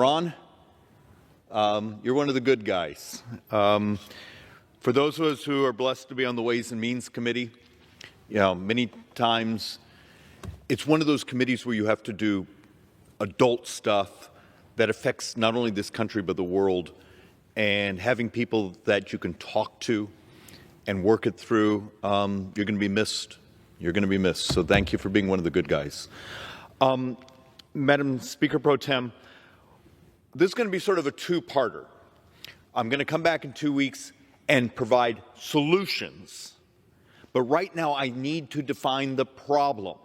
Ron, you're one of the good guys. For those of us who are blessed to be on the Ways and Means Committee, many times it's one of those committees where you have to do adult stuff that affects not only this country but the world, and having people that you can talk to and work it through, you're going to be missed. You're going to be missed. So thank you for being one of the good guys. Madam Speaker Pro Tem, this is going to be sort of a two-parter. I'm going to come back in 2 weeks and provide solutions. But right now, I need to define the problem.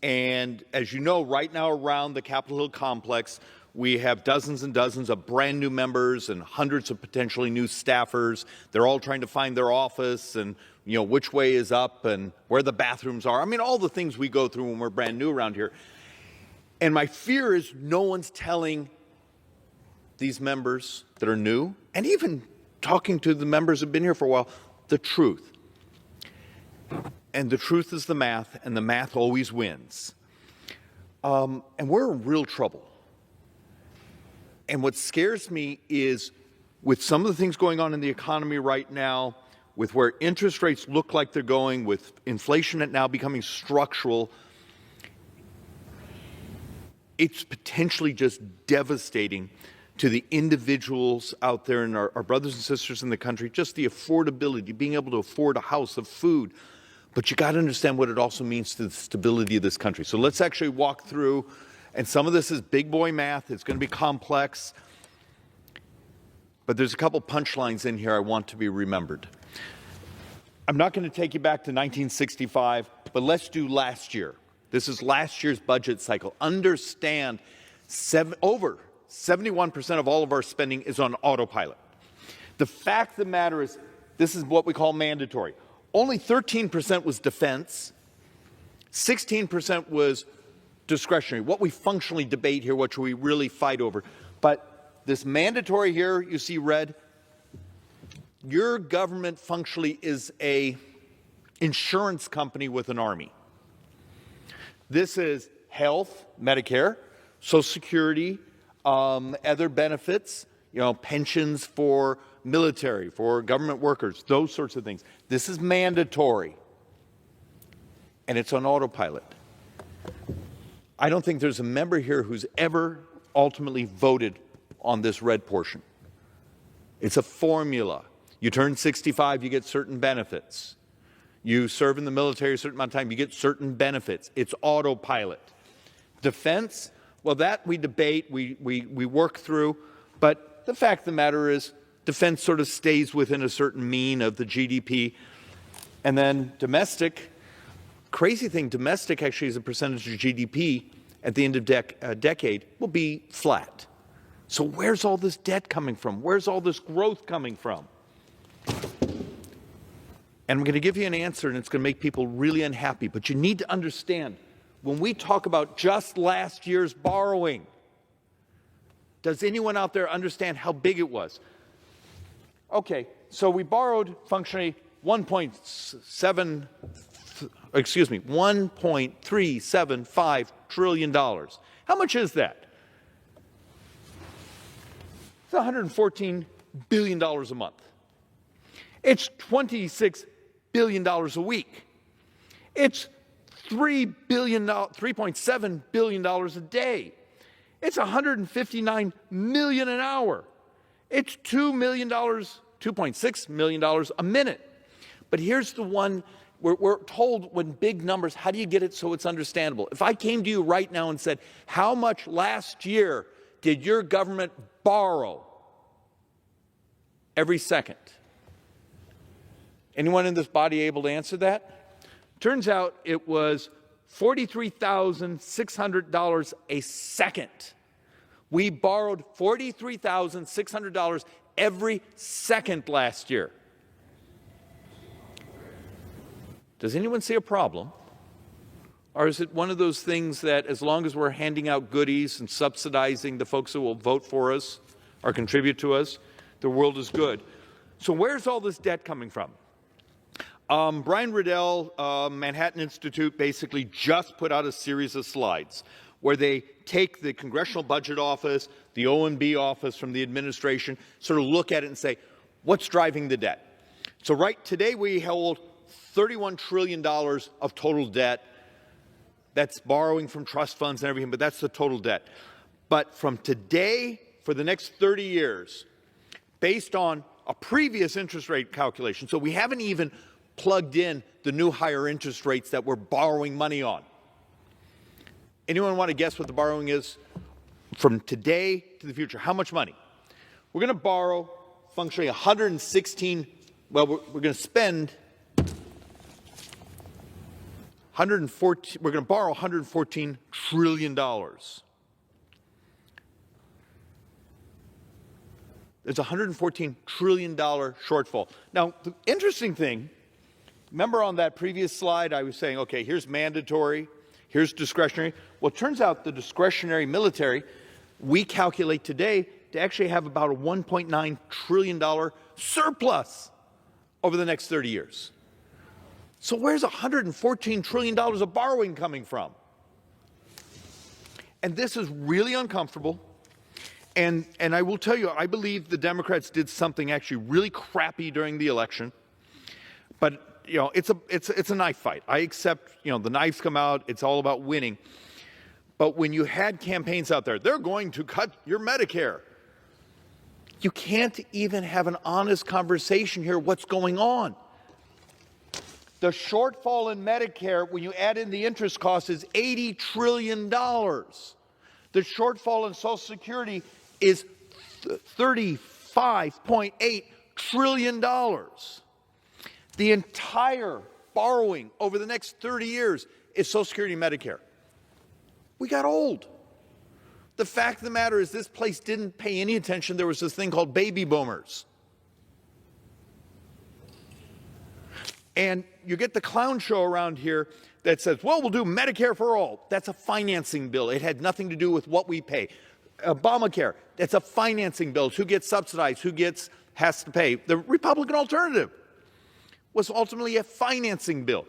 And as you know, right now around the Capitol Hill complex, we have dozens and dozens of brand new members and hundreds of potentially new staffers. They're all trying to find their office and, which way is up and where the bathrooms are. I mean, all the things we go through when we're brand new around here. And my fear is no one's telling these members that are new, and even talking to the members who've been here for a while, the truth. And the truth is the math, and the math always wins. And we're in real trouble. And what scares me is with some of the things going on in the economy right now, with where interest rates look like they're going, with inflation now becoming structural, it's potentially just devastating to the individuals out there and our brothers and sisters in the country, just the affordability, being able to afford a house, of food. But you got to understand what it also means to the stability of this country. So let's actually walk through, and some of this is big boy math. It's going to be complex. But there's a couple punchlines in here I want to be remembered. I'm not going to take you back to 1965, but let's do last year. This is last year's budget cycle. Understand over 71% of all of our spending is on autopilot. The fact of the matter is, this is what we call mandatory. Only 13% was defense, 16% was discretionary. What we functionally debate here, what should we really fight over? But this mandatory here, you see red, your government functionally is a insurance company with an army. This is health, Medicare, Social Security, other benefits, pensions for military, for government workers, those sorts of things. This is mandatory, and it's on autopilot. I don't think there's a member here who's ever ultimately voted on this red portion. It's a formula. You turn 65, you get certain benefits. You serve in the military a certain amount of time, you get certain benefits. It's autopilot. Defense, well, that we debate, we work through, but the fact of the matter is defense sort of stays within a certain mean of the GDP. And then domestic, crazy thing, domestic actually as a percentage of GDP at the end of decade will be flat. So where's all this debt coming from? Where's all this growth coming from? And I'm going to give you an answer, and it's going to make people really unhappy. But you need to understand, when we talk about just last year's borrowing, does anyone out there understand how big it was? Okay, so we borrowed functionally $1.375 trillion. How much is that? It's $114 billion a month. It's $26 billion a week. It's $3.7 billion a day. It's $159 million an hour. It's $2.6 million a minute. But here's the one we're told when big numbers, how do you get it so it's understandable? If I came to you right now and said, how much last year did your government borrow every second? Anyone in this body able to answer that? Turns out it was $43,600 a second. We borrowed $43,600 every second last year. Does anyone see a problem? Or is it one of those things that as long as we're handing out goodies and subsidizing the folks who will vote for us or contribute to us, the world is good? So where's all this debt coming from? Brian Riddell, Manhattan Institute, basically just put out a series of slides. where they take the Congressional Budget Office, the OMB office from the administration, sort of look at it and say, what's driving the debt? So right today we hold $31 trillion of total debt. That's borrowing from trust funds and everything, but that's the total debt. But from today, for the next 30 years, based on a previous interest rate calculation, so we haven't even plugged in the new higher interest rates that we're borrowing money on. Anyone want to guess what the borrowing is from today to the future? How much money? We're going to borrow functionally 116, well, we're going to spend 114, we're going to borrow $114 trillion. There's a $114 trillion shortfall. Now, the interesting thing, remember on that previous slide, I was saying, okay, here's mandatory, here's discretionary. Well, it turns out the discretionary military, we calculate today to actually have about a $1.9 trillion surplus over the next 30 years. So where's $114 trillion of borrowing coming from? And this is really uncomfortable. And I will tell you, I believe the Democrats did something actually really crappy during the election. But, you know, it's a knife fight. I accept, you know, the knives come out. It's all about winning. But when you had campaigns out there, they're going to cut your Medicare. You can't even have an honest conversation here. What's going on? The shortfall in Medicare, when you add in the interest cost, is $80 trillion. The shortfall in Social Security is $35.8 trillion. The entire borrowing over the next 30 years is Social Security and Medicare. We got old. The fact of the matter is this place didn't pay any attention. There was this thing called baby boomers. And you get the clown show around here that says, well, we'll do Medicare for all. That's a financing bill. It had nothing to do with what we pay. Obamacare, that's a financing bill. It's who gets subsidized, who has to pay. The Republican alternative was ultimately a financing bill.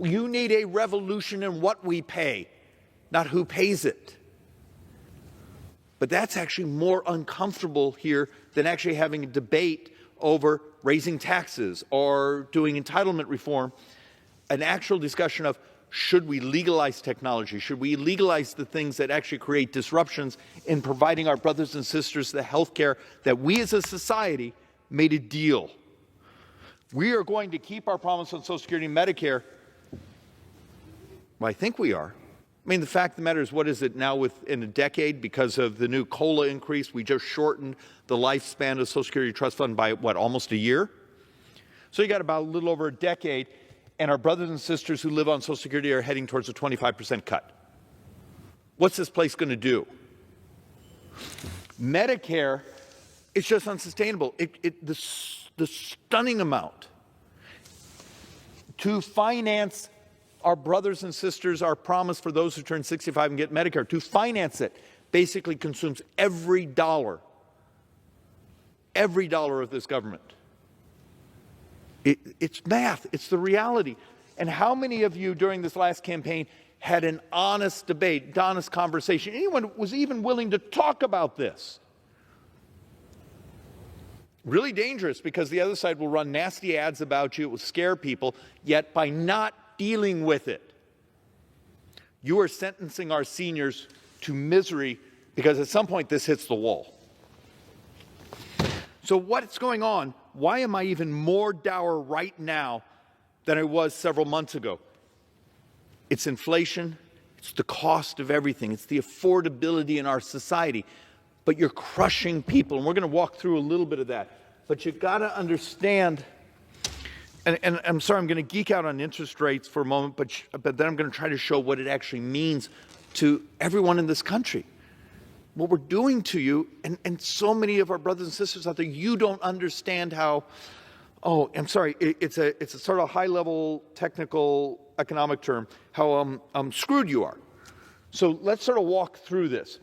You need a revolution in what we pay, not who pays it. But that's actually more uncomfortable here than actually having a debate over raising taxes or doing entitlement reform, an actual discussion of should we legalize technology? Should we legalize the things that actually create disruptions in providing our brothers and sisters the health care that we as a society made a deal? We are going to keep our promise on Social Security and Medicare. Well, I think we are. I mean, the fact of the matter is, what is it now within a decade? Because of the new COLA increase, we just shortened the lifespan of Social Security Trust Fund by, what, almost a year? So you got about a little over a decade, and our brothers and sisters who live on Social Security are heading towards a 25% cut. What's this place going to do? Medicare, it's just unsustainable. The stunning amount to finance our brothers and sisters, our promise for those who turn 65 and get Medicare, to finance it basically consumes every dollar of this government. It's math. It's the reality. And how many of you during this last campaign had an honest debate, honest conversation? Anyone was even willing to talk about this? Really dangerous, because the other side will run nasty ads about you. It will scare people. Yet by not dealing with it, you are sentencing our seniors to misery, because at some point this hits the wall. So what's going on? Why am I even more dour right now than I was several months ago? It's inflation. It's the cost of everything. It's the affordability in our society. But you're crushing people, and we're going to walk through a little bit of that. But you've got to understand, and I'm sorry, I'm going to geek out on interest rates for a moment, but then I'm going to try to show what it actually means to everyone in this country. What we're doing to you, and so many of our brothers and sisters out there, you don't understand how, I'm sorry, it's a sort of high-level technical economic term, how screwed you are. So let's sort of walk through this.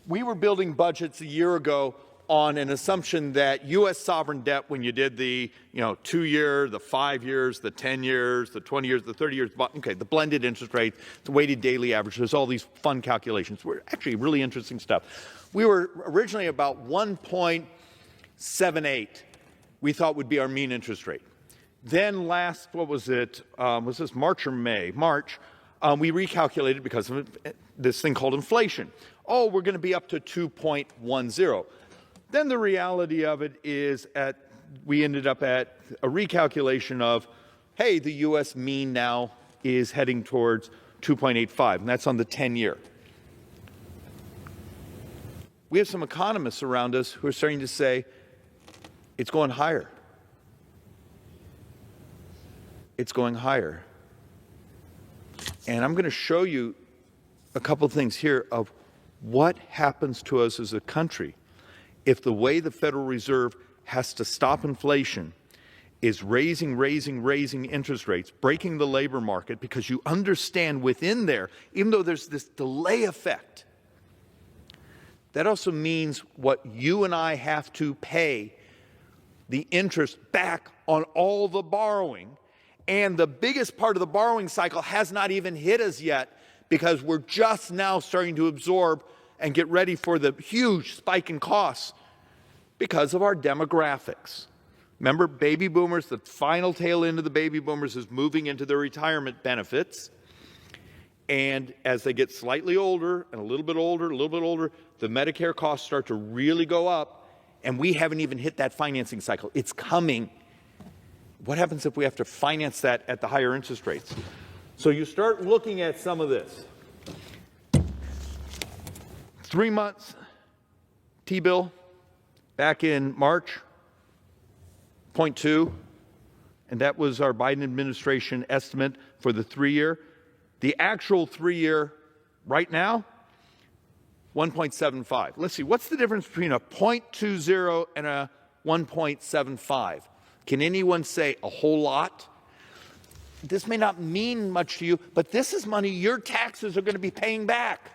We were building budgets a year ago on an assumption that U.S. sovereign debt, when you did the 2 year, the 5 years, the 10 years, the 20 years, the 30 years, okay, the blended interest rate, the weighted daily average, there's all these fun calculations. Were actually really interesting stuff. We were originally about 1.78 we thought would be our mean interest rate. Then last, was this March or May? March, we recalculated because of this thing called inflation. Oh, we're going to be up to 2.10. Then the reality of it is we ended up at a recalculation of, hey, the U.S. mean now is heading towards 2.85, and that's on the 10-year. We have some economists around us who are starting to say it's going higher. It's going higher. And I'm going to show you a couple of things here of what happens to us as a country if the way the Federal Reserve has to stop inflation is raising interest rates, breaking the labor market, because you understand within there, even though there's this delay effect, that also means what you and I have to pay the interest back on all the borrowing. And the biggest part of the borrowing cycle has not even hit us yet, because we're just now starting to absorb and get ready for the huge spike in costs because of our demographics. Remember, baby boomers, the final tail end of the baby boomers is moving into their retirement benefits. And as they get slightly older and a little bit older, the Medicare costs start to really go up, and we haven't even hit that financing cycle. It's coming. What happens if we have to finance that at the higher interest rates? So you start looking at some of this. 3 months T-bill back in March, 0.2, and that was our Biden administration estimate for the 3-year. The actual 3-year right now, 1.75. Let's see, what's the difference between a 0.20 and a 1.75? Can anyone say a whole lot? This may not mean much to you, but this is money your taxes are going to be paying back.